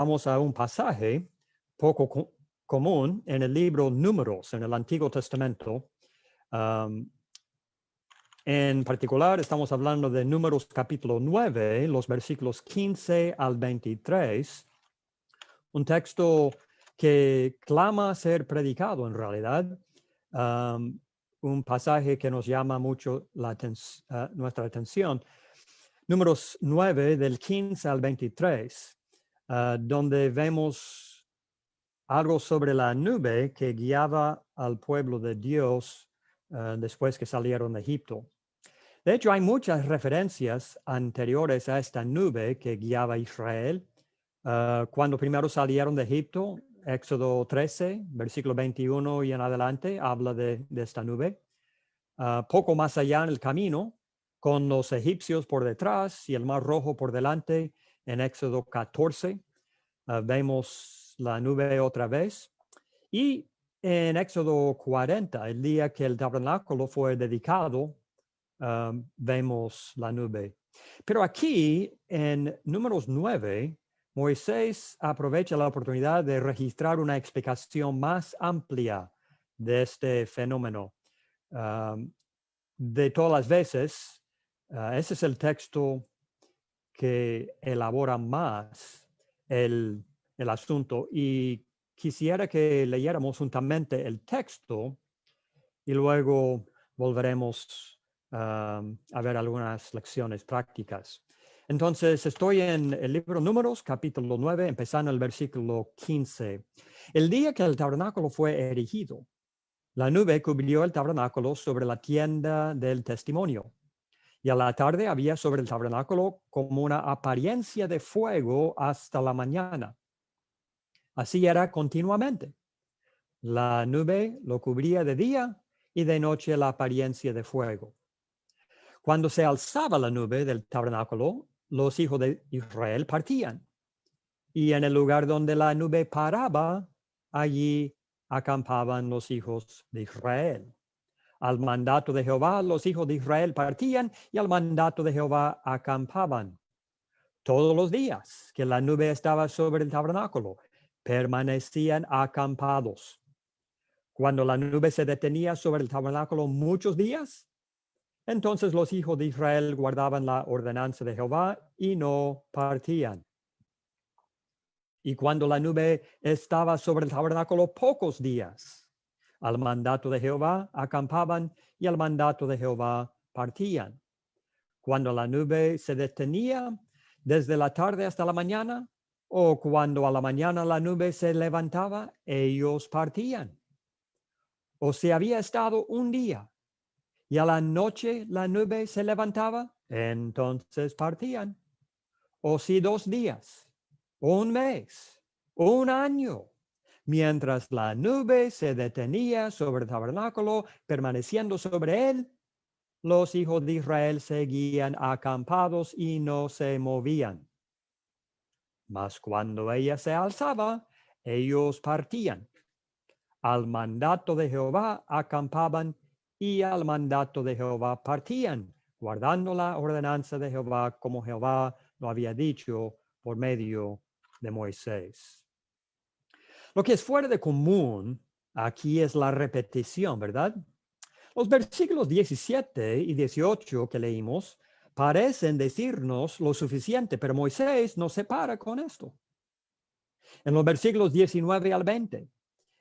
Vamos a un pasaje poco común en el libro Números, en el Antiguo Testamento. En particular, estamos hablando de Números capítulo 9, los versículos 15 al 23, un texto que clama ser predicado en realidad, un pasaje que nos llama mucho nuestra atención. Números 9, del 15 al 23, donde vemos algo sobre la nube que guiaba al pueblo de Dios después que salieron de Egipto. De hecho, hay muchas referencias anteriores a esta nube que guiaba a Israel. Cuando primero salieron de Egipto, Éxodo 13, versículo 21 y en adelante, habla de esta nube. Poco más allá en el camino, con los egipcios por detrás y el mar rojo por delante, en Éxodo 14, vemos la nube otra vez. Y en Éxodo 40, el día que el tabernáculo fue dedicado, vemos la nube. Pero aquí, en Números 9, Moisés aprovecha la oportunidad de registrar una explicación más amplia de este fenómeno. De todas las veces, ese es el texto que elabora más el asunto, y quisiera que leyéramos juntamente el texto y luego volveremos a ver algunas lecciones prácticas. Entonces, estoy en el libro Números, capítulo 9, empezando el versículo 15. El día que el tabernáculo fue erigido, la nube cubrió el tabernáculo sobre la tienda del testimonio. Y a la tarde había sobre el tabernáculo como una apariencia de fuego hasta la mañana. Así era continuamente. La nube lo cubría de día y de noche la apariencia de fuego. Cuando se alzaba la nube del tabernáculo, los hijos de Israel partían. Y en el lugar donde la nube paraba, allí acampaban los hijos de Israel. Al mandato de Jehová, los hijos de Israel partían y al mandato de Jehová acampaban. Todos los días que la nube estaba sobre el tabernáculo, permanecían acampados. Cuando la nube se detenía sobre el tabernáculo muchos días, entonces los hijos de Israel guardaban la ordenanza de Jehová y no partían. Y cuando la nube estaba sobre el tabernáculo pocos días, al mandato de Jehová acampaban y al mandato de Jehová partían. Cuando la nube se detenía desde la tarde hasta la mañana, o cuando a la mañana la nube se levantaba, ellos partían. O si había estado un día y a la noche la nube se levantaba, entonces partían. O si 2 días, un mes, un año, mientras la nube se detenía sobre el tabernáculo, permaneciendo sobre él, los hijos de Israel seguían acampados y no se movían. Mas cuando ella se alzaba, ellos partían. Al mandato de Jehová acampaban y al mandato de Jehová partían, guardando la ordenanza de Jehová como Jehová lo había dicho por medio de Moisés. Lo que es fuera de común aquí es la repetición, ¿verdad? Los versículos 17 y 18 que leímos parecen decirnos lo suficiente, pero Moisés no se para con esto. En los versículos 19 al 20,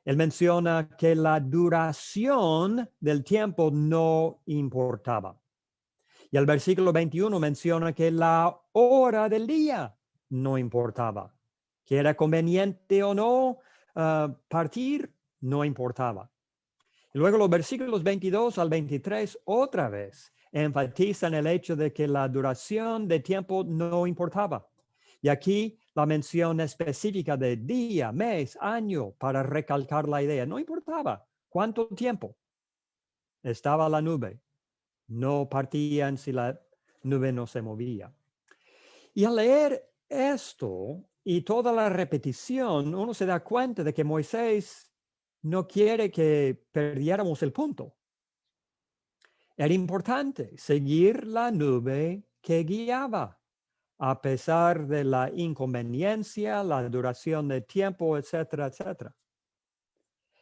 él menciona que la duración del tiempo no importaba. Y el versículo 21 menciona que la hora del día no importaba. Que era conveniente o no partir, no importaba. Y luego los versículos 22 al 23 otra vez enfatizan el hecho de que la duración de tiempo no importaba. Y aquí la mención específica de día, mes, año, para recalcar la idea. No importaba cuánto tiempo estaba la nube. No partían si la nube no se movía. Y al leer esto y toda la repetición, uno se da cuenta de que Moisés no quiere que perdiéramos el punto. Era importante seguir la nube que guiaba. a pesar de la inconveniencia, la duración del tiempo, etcétera, etcétera.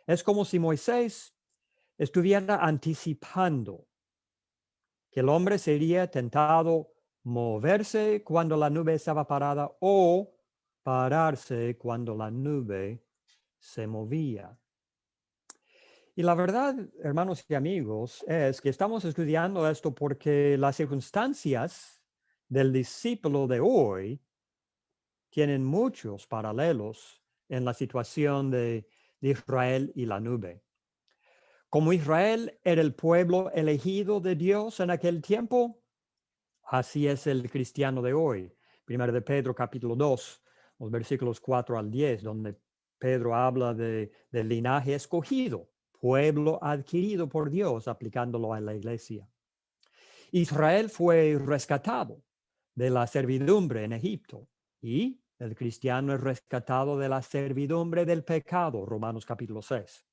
Es como si Moisés estuviera anticipando que el hombre sería tentado moverse cuando la nube estaba parada o pararse cuando la nube se movía. Y la verdad, hermanos y amigos, es que estamos estudiando esto porque las circunstancias del discípulo de hoy tienen muchos paralelos en la situación de Israel y la nube. Como Israel era el pueblo elegido de Dios en aquel tiempo, así es el cristiano de hoy. Primero de Pedro capítulo 2, los versículos 4 al 10, donde Pedro habla del linaje escogido, pueblo adquirido por Dios, aplicándolo a la iglesia. Israel fue rescatado de la servidumbre en Egipto y el cristiano es rescatado de la servidumbre del pecado, Romanos capítulo 6.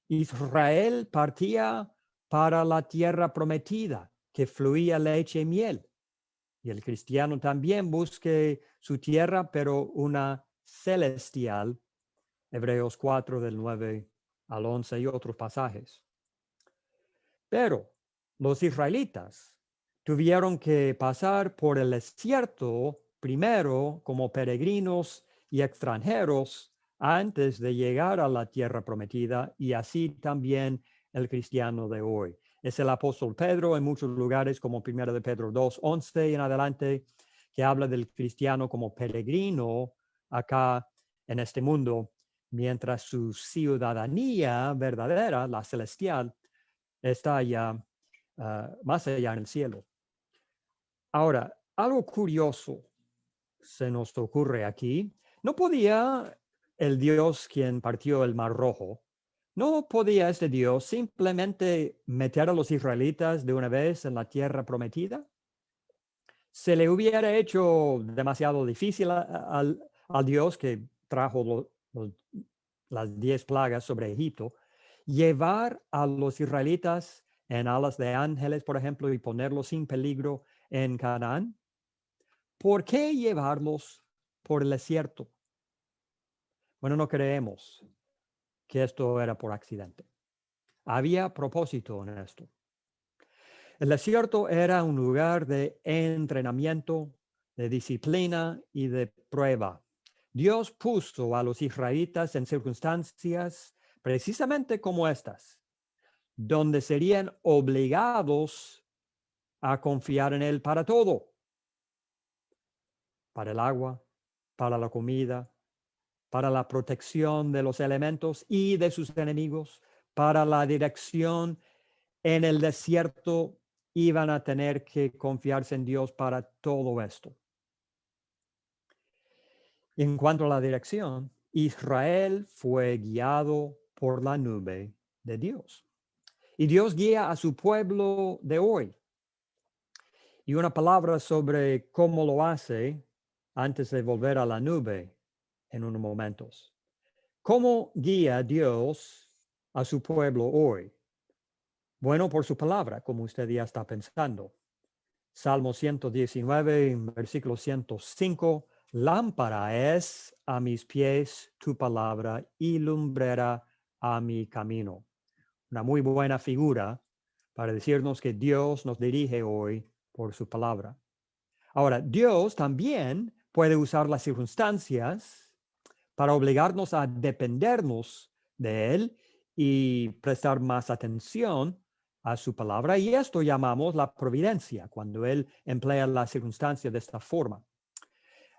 Israel partía para la tierra prometida, que fluía leche y miel. Y el cristiano también busque su tierra, pero una celestial, Hebreos 4 del 9 al 11 y otros pasajes. Pero los israelitas tuvieron que pasar por el desierto primero como peregrinos y extranjeros antes de llegar a la tierra prometida, y así también el cristiano de hoy. Es el apóstol Pedro en muchos lugares, como 1 de Pedro 2, 11 y en adelante, que habla del cristiano como peregrino acá en este mundo, mientras su ciudadanía verdadera, la celestial, está allá, más allá en el cielo. Ahora, algo curioso se nos ocurre aquí. ¿No podía el Dios quien partió el Mar Rojo, no podía este Dios simplemente meter a los israelitas de una vez en la tierra prometida? ¿Se le hubiera hecho demasiado difícil al Dios que trajo las 10 plagas sobre Egipto llevar a los israelitas en alas de ángeles, por ejemplo, y ponerlos sin peligro en Canaán? ¿Por qué llevarlos por el desierto? Bueno, no creemos que esto era por accidente. Había propósito en esto. El desierto era un lugar de entrenamiento, de disciplina y de prueba. Dios puso a los israelitas en circunstancias precisamente como estas, donde serían obligados a confiar en Él para todo, para el agua, para la comida, para la protección de los elementos y de sus enemigos, para la dirección en el desierto. Iban a tener que confiarse en Dios para todo esto. En cuanto a la dirección, Israel fue guiado por la nube de Dios. Y Dios guía a su pueblo de hoy. Y una palabra sobre cómo lo hace antes de volver a la nube en unos momentos. ¿Cómo guía Dios a su pueblo hoy? Bueno, por su palabra, como usted ya está pensando. Salmo 119, versículo 105. Lámpara es a mis pies tu palabra y lumbrera a mi camino. Una muy buena figura para decirnos que Dios nos dirige hoy por su palabra. Ahora, Dios también puede usar las circunstancias para obligarnos a dependernos de Él y prestar más atención a su palabra. Y esto llamamos la providencia, cuando Él emplea las circunstancias de esta forma.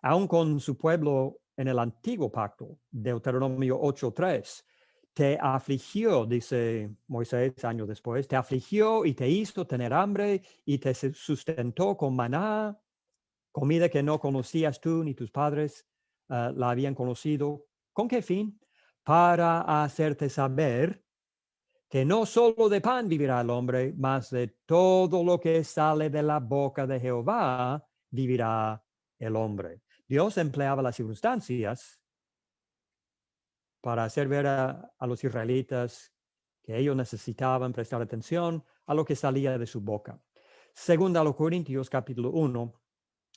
Aún con su pueblo en el antiguo pacto, Deuteronomio 8:3, te afligió, dice Moisés años después, te afligió y te hizo tener hambre y te sustentó con maná, comida que no conocías tú ni tus padres la habían conocido. ¿Con qué fin? Para hacerte saber que no solo de pan vivirá el hombre, mas de todo lo que sale de la boca de Jehová vivirá el hombre. Dios empleaba las circunstancias para hacer ver a los israelitas que ellos necesitaban prestar atención a lo que salía de su boca. Segunda a los Corintios capítulo 1,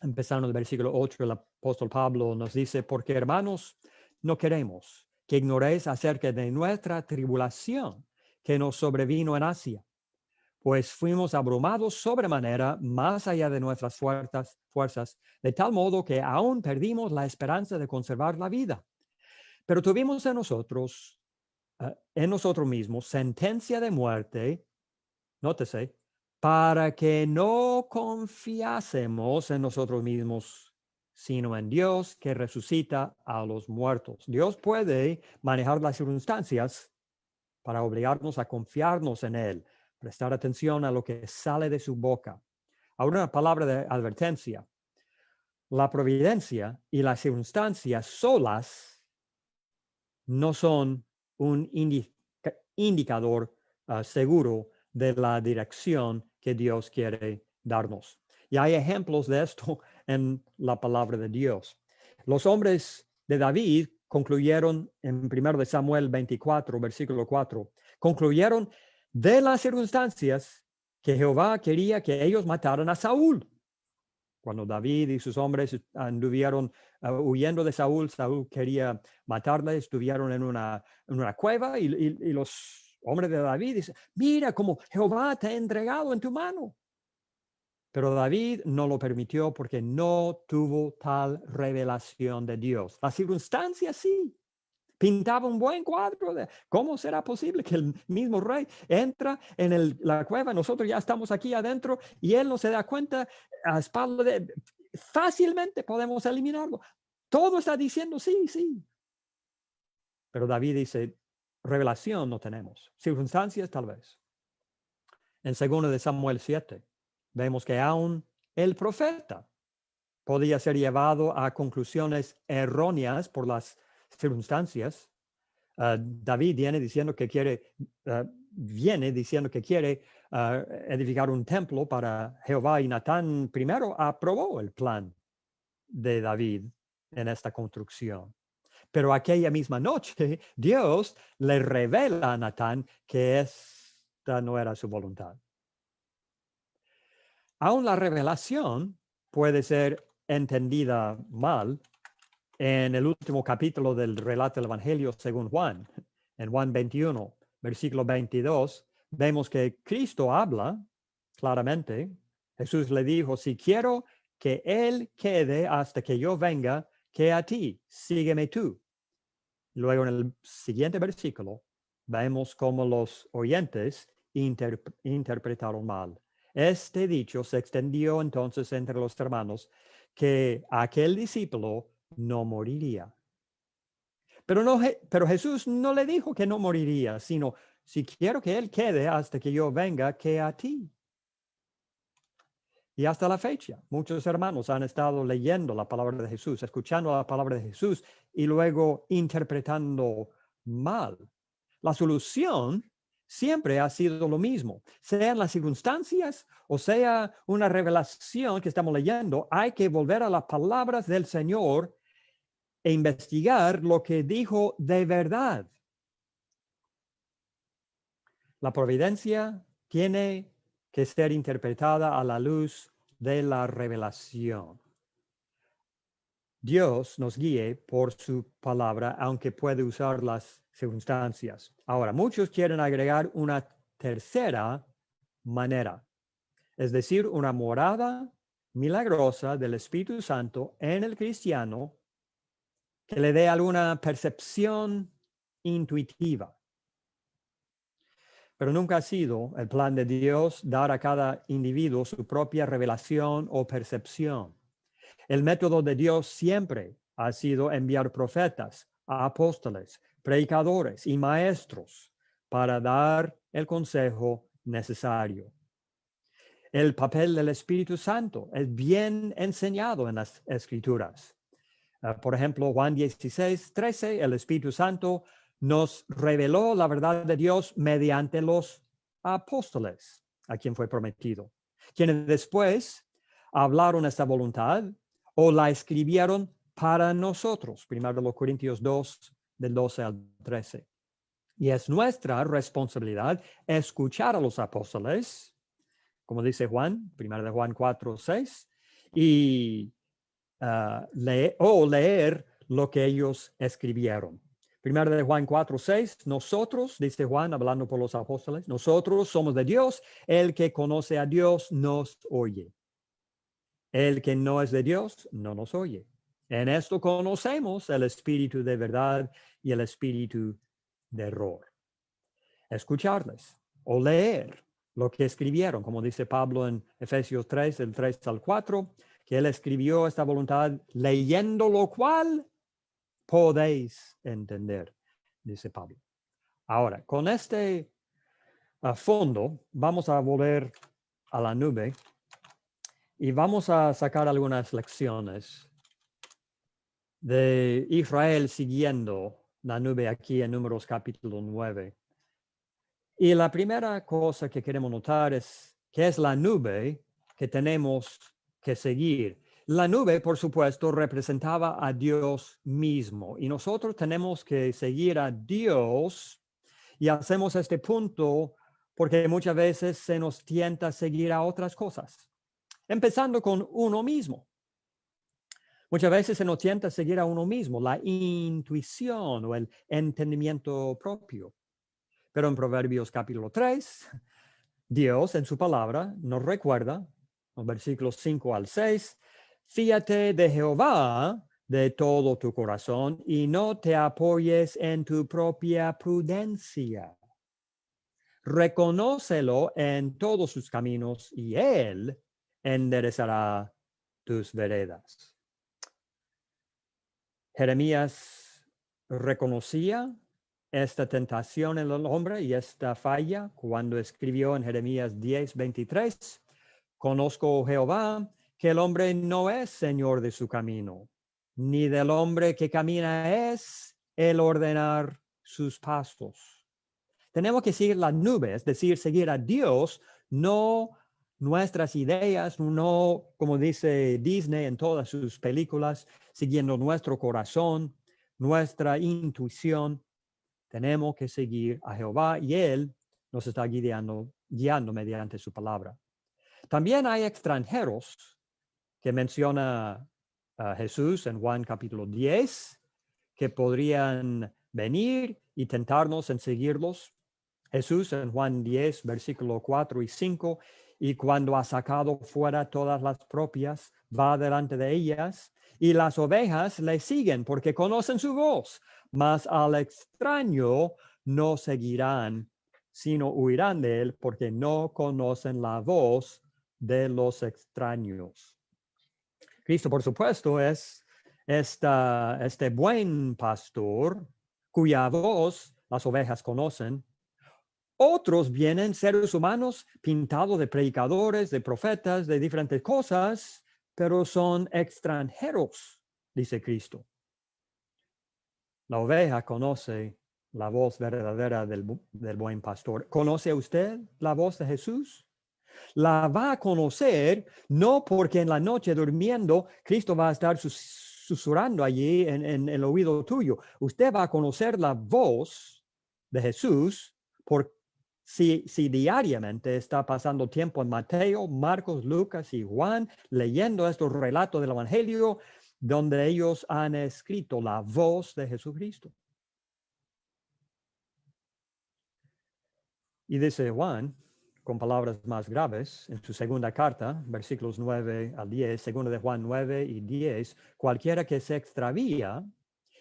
empezando el versículo 8, el apóstol Pablo nos dice, porque hermanos, no queremos que ignoréis acerca de nuestra tribulación que nos sobrevino en Asia, pues fuimos abrumados sobremanera más allá de nuestras fuerzas, de tal modo que aún perdimos la esperanza de conservar la vida. Pero tuvimos en nosotros mismos sentencia de muerte, nótese, para que no confiásemos en nosotros mismos, sino en Dios que resucita a los muertos. Dios puede manejar las circunstancias para obligarnos a confiarnos en Él, prestar atención a lo que sale de su boca. Ahora una palabra de advertencia. La providencia y las circunstancias solas no son un indicador seguro de la dirección que Dios quiere darnos. Y hay ejemplos de esto en la palabra de Dios. Los hombres de David concluyeron en 1 Samuel 24, versículo 4, concluyeron de las circunstancias que Jehová quería que ellos mataran a Saúl. Cuando David y sus hombres anduvieron huyendo de Saúl, Saúl quería matarle, estuvieron en una cueva y los hombres de David dicen, mira cómo Jehová te ha entregado en tu mano. Pero David no lo permitió porque no tuvo tal revelación de Dios. Las circunstancias sí. Pintaba un buen cuadro de cómo será posible que el mismo rey entra en la cueva, nosotros ya estamos aquí adentro y él no se da cuenta a espalda de... Fácilmente podemos eliminarlo. Todo está diciendo sí, sí. Pero David dice, revelación no tenemos, circunstancias tal vez. En 2 de Samuel 7, vemos que aún el profeta podía ser llevado a conclusiones erróneas por las circunstancias. David viene diciendo que quiere edificar un templo para Jehová y Natán primero aprobó el plan de David en esta construcción. Pero aquella misma noche Dios le revela a Natán que esta no era su voluntad. Aún la revelación puede ser entendida mal. En el último capítulo del relato del Evangelio según Juan, en Juan 21, versículo 22, vemos que Cristo habla claramente. Jesús le dijo, si quiero que Él quede hasta que yo venga, que a ti, sígueme tú. Luego en el siguiente versículo, vemos cómo los oyentes interpretaron mal. Este dicho se extendió entonces entre los hermanos que aquel discípulo no moriría. Pero Jesús no le dijo que no moriría, sino, si quiero que Él quede hasta que yo venga, que a ti. Y hasta la fecha, muchos hermanos han estado leyendo la palabra de Jesús, escuchando la palabra de Jesús y luego interpretando mal. La solución siempre ha sido lo mismo, sean las circunstancias o sea una revelación que estamos leyendo, hay que volver a las palabras del Señor e investigar lo que dijo de verdad. La providencia tiene que ser interpretada a la luz de la revelación. Dios nos guíe por su palabra, aunque puede usar las circunstancias. Ahora, muchos quieren agregar una tercera manera, es decir, una morada milagrosa del Espíritu Santo en el cristiano que le dé alguna percepción intuitiva. Pero nunca ha sido el plan de Dios dar a cada individuo su propia revelación o percepción. El método de Dios siempre ha sido enviar profetas, apóstoles, predicadores y maestros para dar el consejo necesario. El papel del Espíritu Santo es bien enseñado en las Escrituras. Por ejemplo, Juan 16, 13, el Espíritu Santo nos reveló la verdad de Dios mediante los apóstoles, a quien fue prometido, quienes después hablaron esta voluntad o la escribieron para nosotros. 1 Corintios 2, del 12 al 13. Y es nuestra responsabilidad escuchar a los apóstoles, como dice Juan, 1 Juan 4, 6, y leer lo que ellos escribieron. Primero de Juan 4:6, nosotros, dice Juan, hablando por los apóstoles, nosotros somos de Dios, el que conoce a Dios nos oye. El que no es de Dios no nos oye. En esto conocemos el espíritu de verdad y el espíritu de error. Escucharles o leer lo que escribieron, como dice Pablo en Efesios 3, del 3 al 4, que él escribió esta voluntad, leyendo lo cual podéis entender, dice Pablo. Ahora, con este fondo, vamos a volver a la nube y vamos a sacar algunas lecciones de Israel siguiendo la nube aquí en Números capítulo 9. Y la primera cosa que queremos notar es que es la nube que tenemos que seguir. La nube, por supuesto, representaba a Dios mismo y nosotros tenemos que seguir a Dios y hacemos este punto porque muchas veces se nos tienta a seguir a otras cosas, empezando con uno mismo. Muchas veces se nos tienta a seguir a uno mismo, la intuición o el entendimiento propio. Pero en Proverbios capítulo 3, Dios en su palabra nos recuerda, en versículos 5 al 6, fíate de Jehová de todo tu corazón y no te apoyes en tu propia prudencia. Reconócelo en todos sus caminos y él enderezará tus veredas. Jeremías reconocía esta tentación en el hombre y esta falla cuando escribió en Jeremías 10:23, conozco, Jehová, que el hombre no es señor de su camino, ni del hombre que camina es el ordenar sus pasos. Tenemos que seguir la nube, es decir, seguir a Dios, no nuestras ideas, no como dice Disney en todas sus películas, siguiendo nuestro corazón, nuestra intuición. Tenemos que seguir a Jehová y Él nos está guiando mediante su palabra. También hay extranjeros que menciona Jesús en Juan capítulo 10, que podrían venir y tentarnos en seguirlos. Jesús en Juan 10, versículo 4 y 5, y cuando ha sacado fuera todas las propias, va delante de ellas, y las ovejas le siguen porque conocen su voz, mas al extraño no seguirán, sino huirán de él porque no conocen la voz de los extraños. Cristo, por supuesto, es este buen pastor cuya voz las ovejas conocen. Otros vienen, seres humanos, pintados de predicadores, de profetas, de diferentes cosas, pero son extranjeros, dice Cristo. La oveja conoce la voz verdadera del buen pastor. ¿Conoce usted la voz de Jesús? La va a conocer no porque en la noche durmiendo Cristo va a estar susurrando allí en el oído tuyo. Usted va a conocer la voz de Jesús por si diariamente está pasando tiempo en Mateo, Marcos, Lucas y Juan, leyendo estos relatos del Evangelio, donde ellos han escrito la voz de Jesucristo. Y dice Juan, con palabras más graves, en su segunda carta, versículos 9 al 10, segunda de Juan 9 y 10, cualquiera que se extravía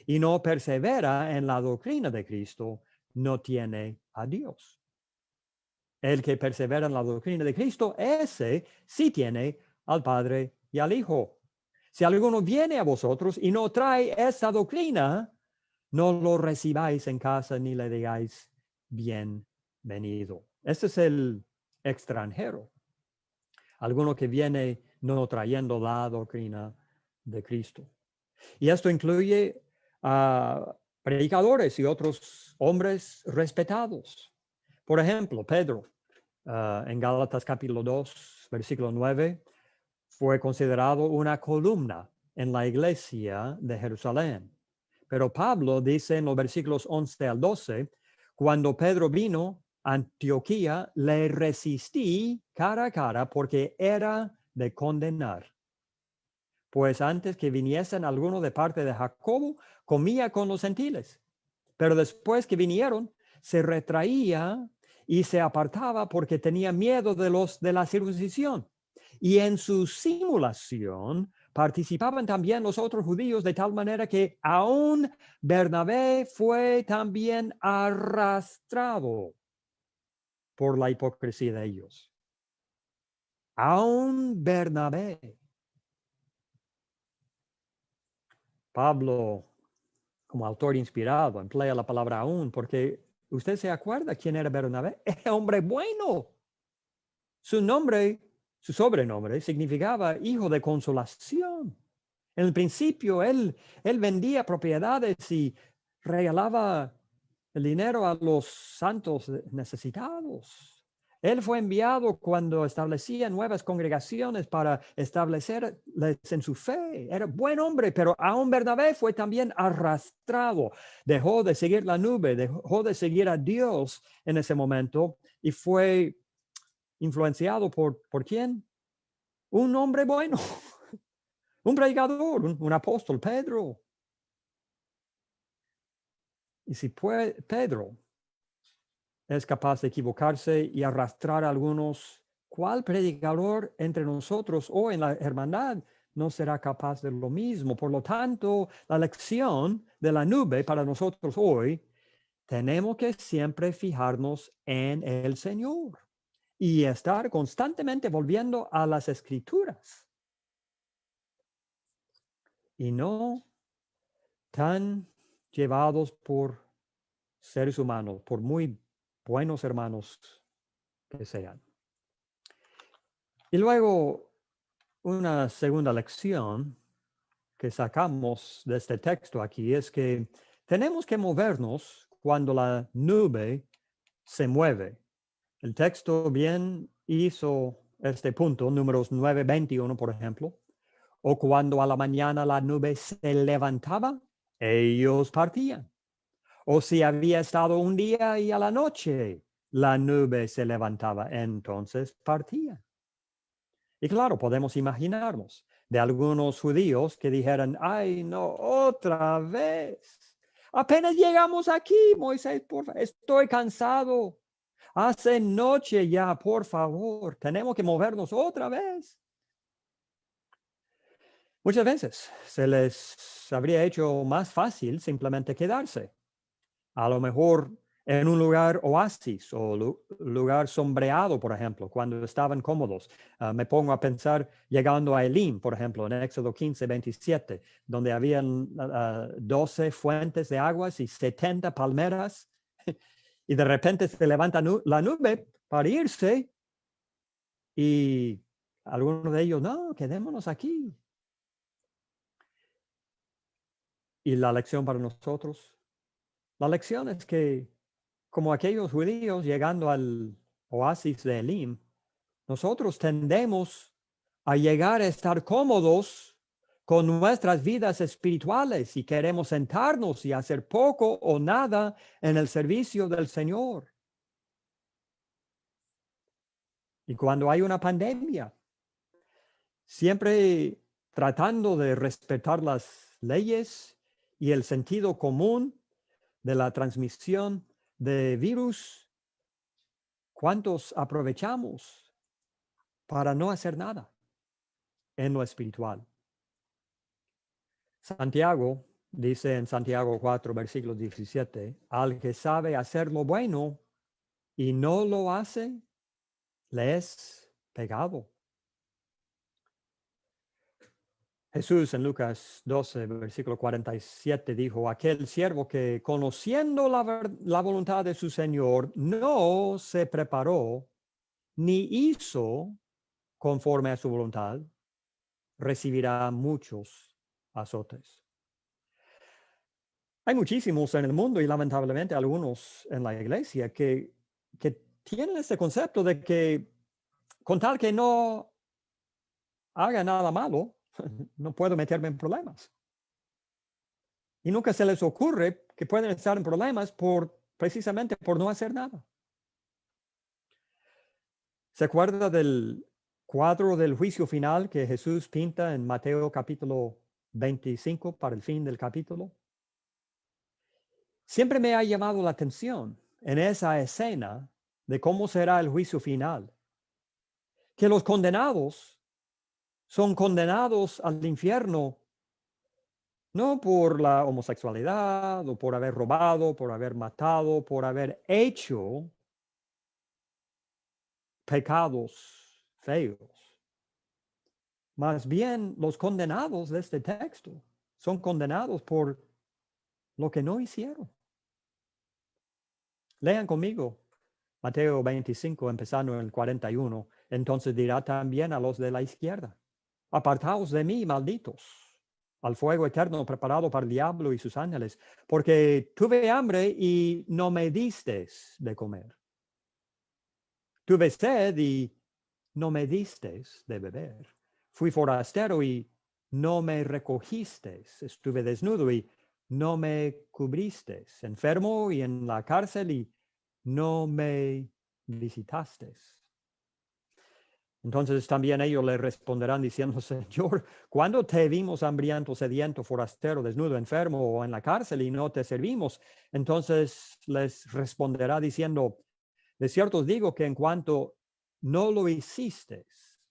y no persevera en la doctrina de Cristo, no tiene a Dios. El que persevera en la doctrina de Cristo, ese sí tiene al Padre y al Hijo. Si alguno viene a vosotros y no trae esa doctrina, no lo recibáis en casa ni le digáis bienvenido. Este es el extranjero. Alguno que viene no trayendo la doctrina de Cristo. Y esto incluye a predicadores y otros hombres respetados. Por ejemplo, Pedro, en Gálatas capítulo 2, versículo 9, fue considerado una columna en la iglesia de Jerusalén. Pero Pablo dice en los versículos 11 al 12, cuando Pedro vino a Antioquía, le resistí cara a cara porque era de condenar. pues antes que viniesen algunos de parte de Jacobo, comía con los gentiles. Pero después que vinieron, se retraía y se apartaba porque tenía miedo de los de la circuncisión. Y en su simulación participaban también los otros judíos, de tal manera que aún Bernabé fue también arrastrado por la hipocresía de ellos. Aún Bernabé. Pablo, como autor inspirado, emplea la palabra aún porque usted se acuerda quién era Bernabé. Era hombre bueno. Su nombre, su sobrenombre significaba hijo de consolación. En el principio, él vendía propiedades y regalaba el dinero a los santos necesitados. Él fue enviado cuando establecía nuevas congregaciones para establecerles en su fe. Era buen hombre, pero aún Bernabé fue también arrastrado. Dejó de seguir la nube, dejó de seguir a Dios en ese momento y fue influenciado ¿por quién? Un hombre bueno. Un predicador, un apóstol, Pedro. Y si Pedro es capaz de equivocarse y arrastrar a algunos, ¿cuál predicador entre nosotros o en la hermandad no será capaz de lo mismo? Por lo tanto, la lección de la nube para nosotros hoy, tenemos que siempre fijarnos en el Señor y estar constantemente volviendo a las Escrituras. Y no tan llevados por seres humanos, por muy buenos hermanos que sean. Y luego, una segunda lección que sacamos de este texto aquí es que tenemos que movernos cuando la nube se mueve. El texto bien hizo este punto, números 9:21, por ejemplo. O cuando a la mañana la nube se levantaba, ellos partían. O si había estado un día y a la noche la nube se levantaba, entonces partían. Y claro, podemos imaginarnos de algunos judíos que dijeran, ay, no, otra vez. Apenas llegamos aquí, Moisés, por favor, estoy cansado. Hace noche ya, por favor, tenemos que movernos otra vez. Muchas veces se les habría hecho más fácil simplemente quedarse. A lo mejor en un lugar oasis o lugar sombreado, por ejemplo, cuando estaban cómodos. Me pongo a pensar llegando a Elim, por ejemplo, en Éxodo 15:27, donde habían 12 fuentes de aguas y 70 palmeras, y de repente se levanta la nube para irse, y algunos de ellos, no, quedémonos aquí. Y la lección para nosotros, la lección es que, como aquellos judíos llegando al oasis de Elim, nosotros tendemos a llegar a estar cómodos con nuestras vidas espirituales y queremos sentarnos y hacer poco o nada en el servicio del Señor. Y cuando hay una pandemia, siempre tratando de respetar las leyes y el sentido común de la transmisión de virus, ¿cuántos aprovechamos para no hacer nada en lo espiritual? Santiago dice en Santiago 4, versículo 17, al que sabe hacer lo bueno y no lo hace, le es pecado. Jesús en Lucas 12, versículo 47 dijo, aquel siervo que conociendo la voluntad de su Señor no se preparó ni hizo conforme a su voluntad, recibirá muchos azotes. Hay muchísimos en el mundo y lamentablemente algunos en la iglesia que tienen este concepto de que con tal que no haga nada malo, no puedo meterme en problemas. Y nunca se les ocurre que pueden estar en problemas precisamente por no hacer nada. ¿Se acuerda del cuadro del juicio final que Jesús pinta en Mateo capítulo 25 para el fin del capítulo, siempre me ha llamado la atención en esa escena de cómo será el juicio final, que los condenados son condenados al infierno no por la homosexualidad o por haber robado, por haber matado, por haber hecho pecados feos. Más bien, los condenados de este texto son condenados por lo que no hicieron. Lean conmigo Mateo 25, empezando en el 41. Entonces dirá también a los de la izquierda: apartaos de mí, malditos, al fuego eterno preparado para el diablo y sus ángeles, porque tuve hambre y no me disteis de comer. Tuve sed y no me disteis de beber. Fui forastero y no me recogisteis. Estuve desnudo y no me cubristeis. Enfermo y en la cárcel y no me visitasteis. Entonces también ellos le responderán diciendo: Señor, ¿cuándo te vimos hambriento, sediento, forastero, desnudo, enfermo o en la cárcel y no te servimos? Entonces les responderá diciendo: de cierto os digo que en cuanto no lo hicisteis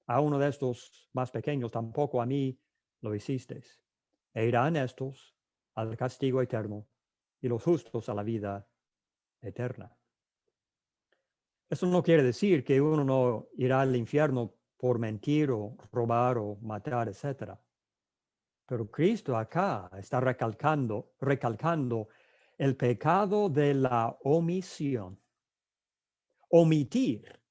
a uno de estos más pequeños, tampoco a mí lo hicisteis. E irán estos al castigo eterno y los justos a la vida eterna. Eso no quiere decir que uno no irá al infierno por mentir o robar o matar, etc. Pero Cristo acá está recalcando el pecado de la omisión. Omitir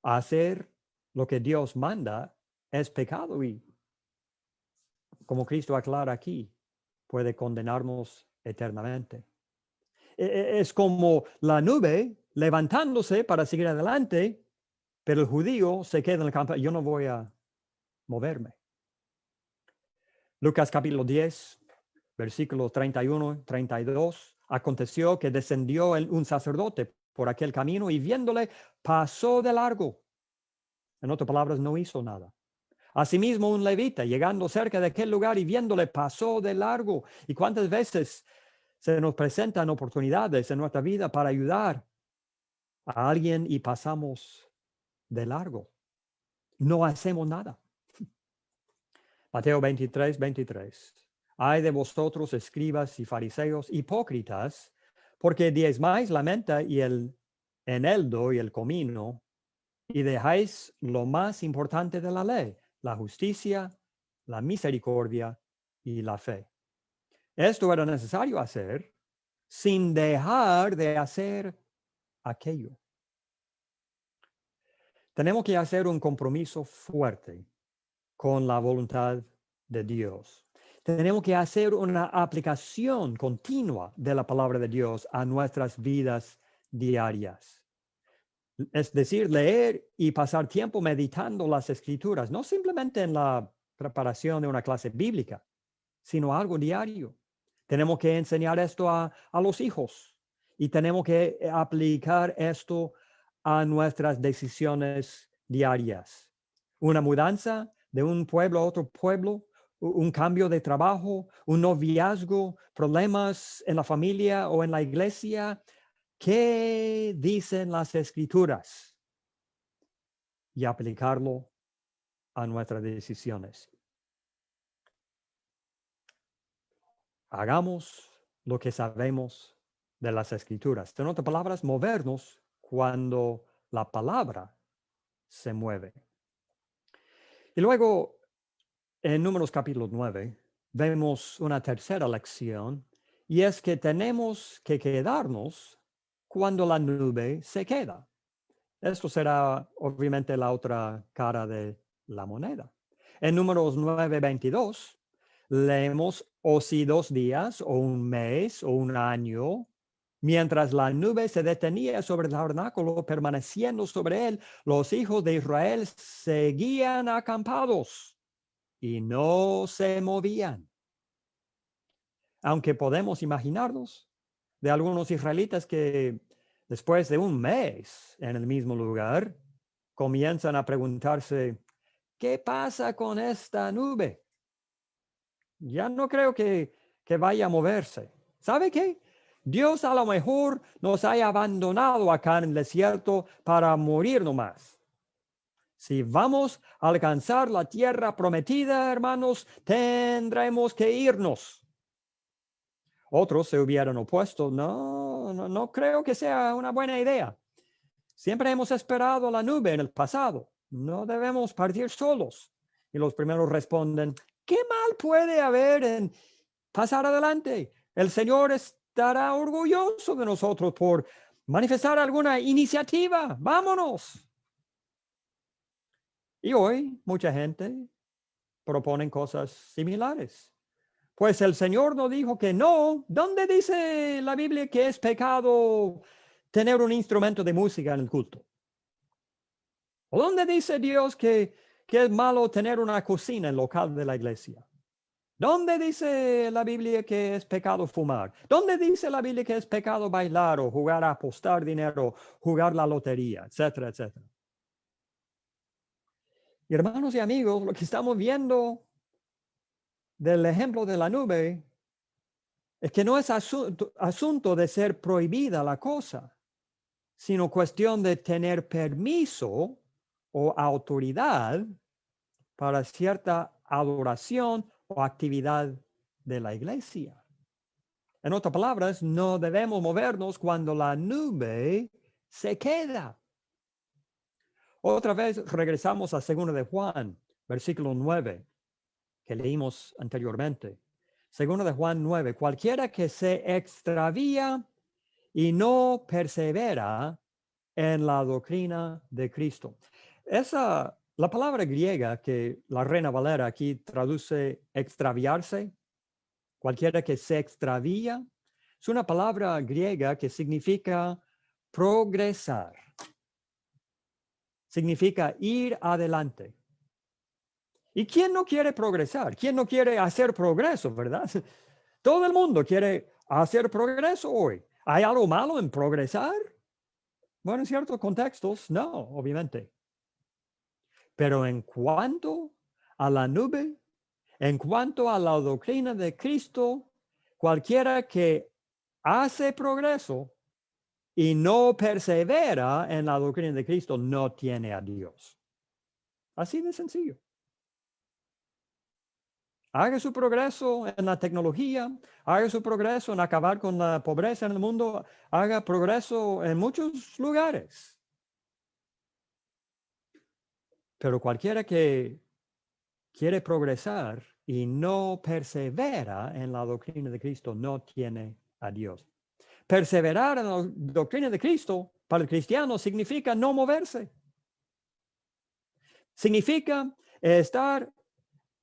hacer lo que Dios manda es pecado y, como Cristo aclara aquí, puede condenarnos eternamente. Es como la nube levantándose para seguir adelante, pero el judío se queda en el campo. Yo no voy a moverme. Lucas capítulo 10, versículos 31, 32. Aconteció que descendió un sacerdote por aquel camino y viéndole pasó de largo. En otras palabras, no hizo nada. Asimismo, un levita, llegando cerca de aquel lugar y viéndole, pasó de largo. ¿Y cuántas veces se nos presentan oportunidades en nuestra vida para ayudar a alguien y pasamos de largo? No hacemos nada. Mateo 23, 23. Ay de vosotros, escribas y fariseos, hipócritas, porque diezmáis la menta y el eneldo y el comino, y dejáis lo más importante de la ley, la justicia, la misericordia y la fe. Esto era necesario hacer sin dejar de hacer aquello. Tenemos que hacer un compromiso fuerte con la voluntad de Dios. Tenemos que hacer una aplicación continua de la palabra de Dios a nuestras vidas diarias. Es decir, leer y pasar tiempo meditando las escrituras, no simplemente en la preparación de una clase bíblica, sino algo diario. Tenemos que enseñar esto a los hijos y tenemos que aplicar esto a nuestras decisiones diarias. Una mudanza de un pueblo a otro pueblo, un cambio de trabajo, un noviazgo, problemas en la familia o en la iglesia. ¿Qué dicen las escrituras? Y aplicarlo a nuestras decisiones. Hagamos lo que sabemos de las escrituras. En otras palabras, movernos cuando la palabra se mueve. Y luego, en Números capítulo 9, vemos una tercera lección, y es que tenemos que quedarnos cuando la nube se queda. Esto será obviamente la otra cara de la moneda. En Números 9:22 leemos: o si 2 días o un mes o un año, mientras la nube se detenía sobre el tabernáculo, permaneciendo sobre él, los hijos de Israel seguían acampados y no se movían. Aunque podemos imaginarnos de algunos israelitas que después de un mes en el mismo lugar, comienzan a preguntarse, ¿qué pasa con esta nube? Ya no creo que vaya a moverse. ¿Sabe qué? Dios a lo mejor nos haya abandonado acá en el desierto para morir nomás. Si vamos a alcanzar la tierra prometida, hermanos, tendremos que irnos. Otros se hubieran opuesto. No creo que sea una buena idea. Siempre hemos esperado la nube en el pasado. No debemos partir solos. Y los primeros responden, ¿qué mal puede haber en pasar adelante? El Señor estará orgulloso de nosotros por manifestar alguna iniciativa. ¡Vámonos! Y hoy mucha gente propone cosas similares. Pues el Señor no dijo que no. ¿Dónde dice la Biblia que es pecado tener un instrumento de música en el culto? ¿O dónde dice Dios que es malo tener una cocina en el local de la iglesia? ¿Dónde dice la Biblia que es pecado fumar? ¿Dónde dice la Biblia que es pecado bailar o jugar a apostar dinero, jugar la lotería, etcétera, etcétera? Y hermanos y amigos, lo que estamos viendo del ejemplo de la nube es que no es asunto de ser prohibida la cosa, sino cuestión de tener permiso o autoridad para cierta adoración o actividad de la iglesia. En otras palabras, no debemos movernos cuando la nube se queda. Otra vez regresamos a 2 de Juan, versículo 9, que leímos anteriormente. 2 de Juan 9, cualquiera que se extravía y no persevera en la doctrina de Cristo. La palabra griega que la Reina Valera aquí traduce extraviarse, cualquiera que se extravía, es una palabra griega que significa progresar. Significa ir adelante. ¿Y quién no quiere progresar? ¿Quién no quiere hacer progreso, verdad? Todo el mundo quiere hacer progreso hoy. ¿Hay algo malo en progresar? Bueno, en ciertos contextos, no, obviamente. Pero en cuanto a la nube, en cuanto a la doctrina de Cristo, cualquiera que hace progreso y no persevera en la doctrina de Cristo no tiene a Dios. Así de sencillo. Haga su progreso en la tecnología, haga su progreso en acabar con la pobreza en el mundo, haga progreso en muchos lugares. Pero cualquiera que quiere progresar y no persevera en la doctrina de Cristo no tiene a Dios. Perseverar en la doctrina de Cristo para el cristiano significa no moverse. Significa estar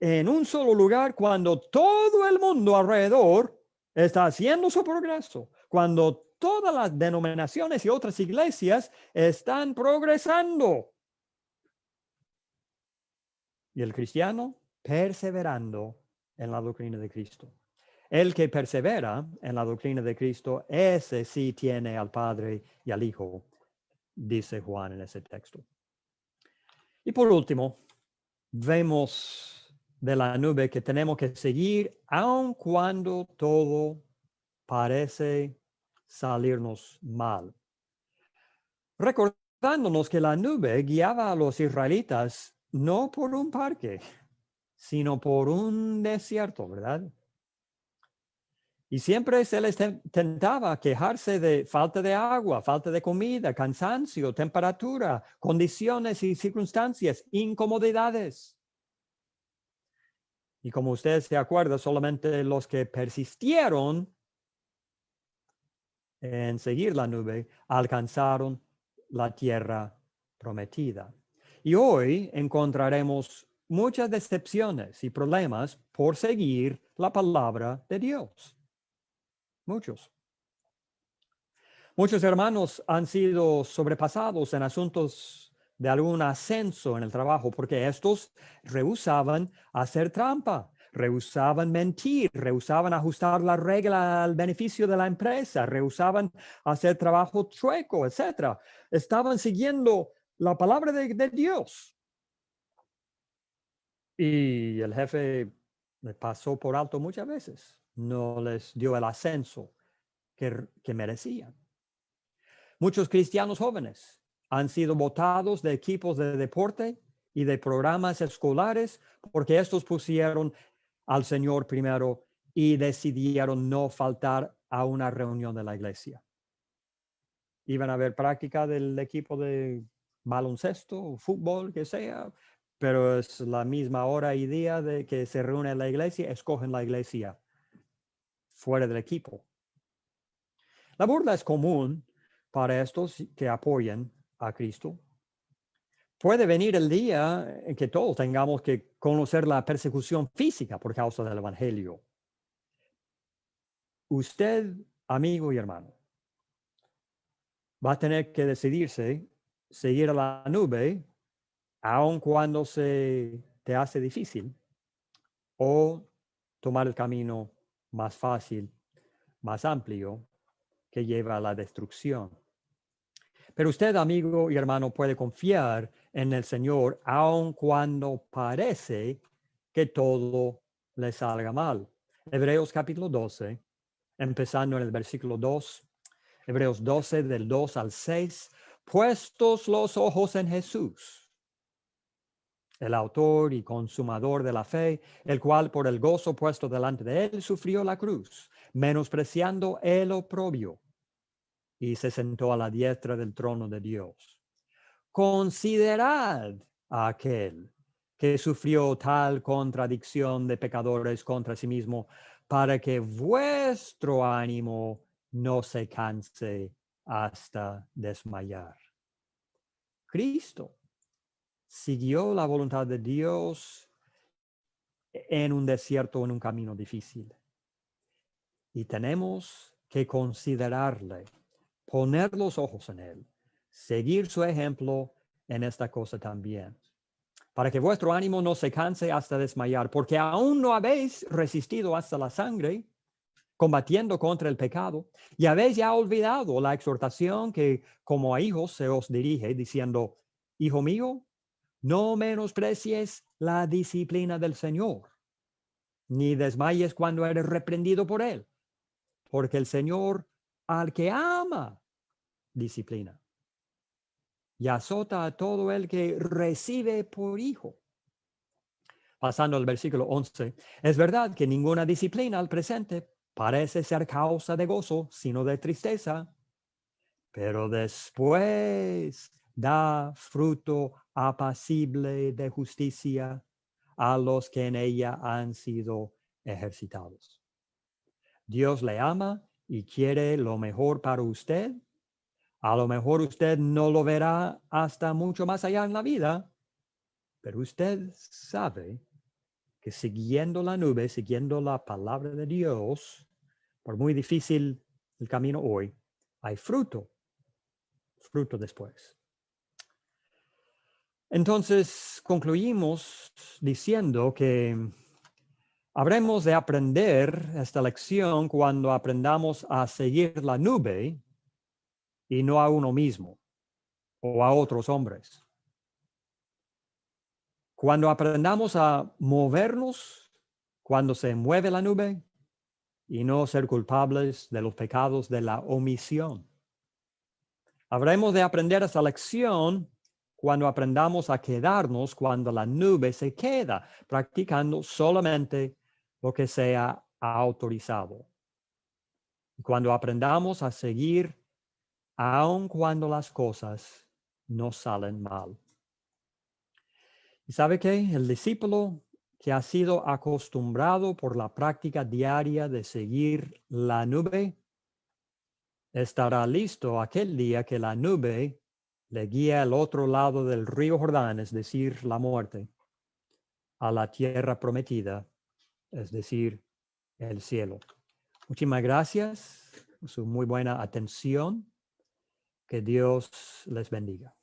en un solo lugar cuando todo el mundo alrededor está haciendo su progreso, cuando todas las denominaciones y otras iglesias están progresando. Y el cristiano perseverando en la doctrina de Cristo. El que persevera en la doctrina de Cristo, ese sí tiene al Padre y al Hijo, dice Juan en ese texto. Y por último, vemos de la nube que tenemos que seguir aun cuando todo parece salirnos mal. Recordándonos que la nube guiaba a los israelitas no por un parque, sino por un desierto, ¿verdad? Y siempre se les tentaba quejarse de falta de agua, falta de comida, cansancio, temperatura, condiciones y circunstancias, incomodidades. Y como usted se acuerda, solamente los que persistieron en seguir la nube alcanzaron la tierra prometida. Y hoy encontraremos muchas decepciones y problemas por seguir la palabra de Dios. Muchos hermanos han sido sobrepasados en asuntos de algún ascenso en el trabajo porque estos rehusaban hacer trampa, rehusaban mentir, rehusaban ajustar la regla al beneficio de la empresa, rehusaban hacer trabajo chueco, etc. Estaban siguiendo la palabra de Dios. Y el jefe le pasó por alto muchas veces. No les dio el ascenso que merecían. Muchos cristianos jóvenes han sido votados de equipos de deporte y de programas escolares porque estos pusieron al Señor primero y decidieron no faltar a una reunión de la iglesia. Iban a ver práctica del equipo de baloncesto, fútbol, que sea, pero es la misma hora y día de que se reúne la iglesia, escogen la iglesia fuera del equipo. La burla es común para estos que apoyan a Cristo. Puede venir el día en que todos tengamos que conocer la persecución física por causa del Evangelio. Usted, amigo y hermano, va a tener que decidirse seguir a la nube aun cuando se te hace difícil o tomar el camino más fácil, más amplio que lleva a la destrucción. Pero usted, amigo y hermano, puede confiar en el Señor aun cuando parece que todo le salga mal. Hebreos capítulo 12, empezando en el versículo 2, Hebreos 12 del 2 al 6, puestos los ojos en Jesús, el autor y consumador de la fe, el cual por el gozo puesto delante de él sufrió la cruz, menospreciando el oprobio, y se sentó a la diestra del trono de Dios. Considerad a aquel que sufrió tal contradicción de pecadores contra sí mismo, para que vuestro ánimo no se canse hasta desmayar. Cristo siguió la voluntad de Dios en un desierto, en un camino difícil. Y tenemos que considerarle, poner los ojos en él, seguir su ejemplo en esta cosa también, para que vuestro ánimo no se canse hasta desmayar, porque aún no habéis resistido hasta la sangre, combatiendo contra el pecado, y habéis ya olvidado la exhortación que como a hijos se os dirige, diciendo, hijo mío, no menosprecies la disciplina del Señor, ni desmayes cuando eres reprendido por él, porque el Señor al que ama disciplina y azota a todo el que recibe por hijo. Pasando al versículo 11, es verdad que ninguna disciplina al presente parece ser causa de gozo, sino de tristeza, pero después da fruto apacible de justicia a los que en ella han sido ejercitados. Dios le ama y quiere lo mejor para usted. A lo mejor usted no lo verá hasta mucho más allá en la vida, pero usted sabe que siguiendo la nube, siguiendo la palabra de Dios, por muy difícil el camino hoy, hay fruto después. Entonces, concluimos diciendo que habremos de aprender esta lección cuando aprendamos a seguir la nube y no a uno mismo o a otros hombres. Cuando aprendamos a movernos, cuando se mueve la nube, y no ser culpables de los pecados de la omisión. Habremos de aprender esa lección cuando aprendamos a quedarnos cuando la nube se queda, practicando solamente lo que sea autorizado. Y cuando aprendamos a seguir, aun cuando las cosas no salen mal. ¿Y sabe qué? El discípulo que ha sido acostumbrado por la práctica diaria de seguir la nube, estará listo aquel día que la nube le guía al otro lado del río Jordán, es decir, la muerte, a la tierra prometida, es decir, el cielo. Muchísimas gracias por su muy buena atención. Que Dios les bendiga.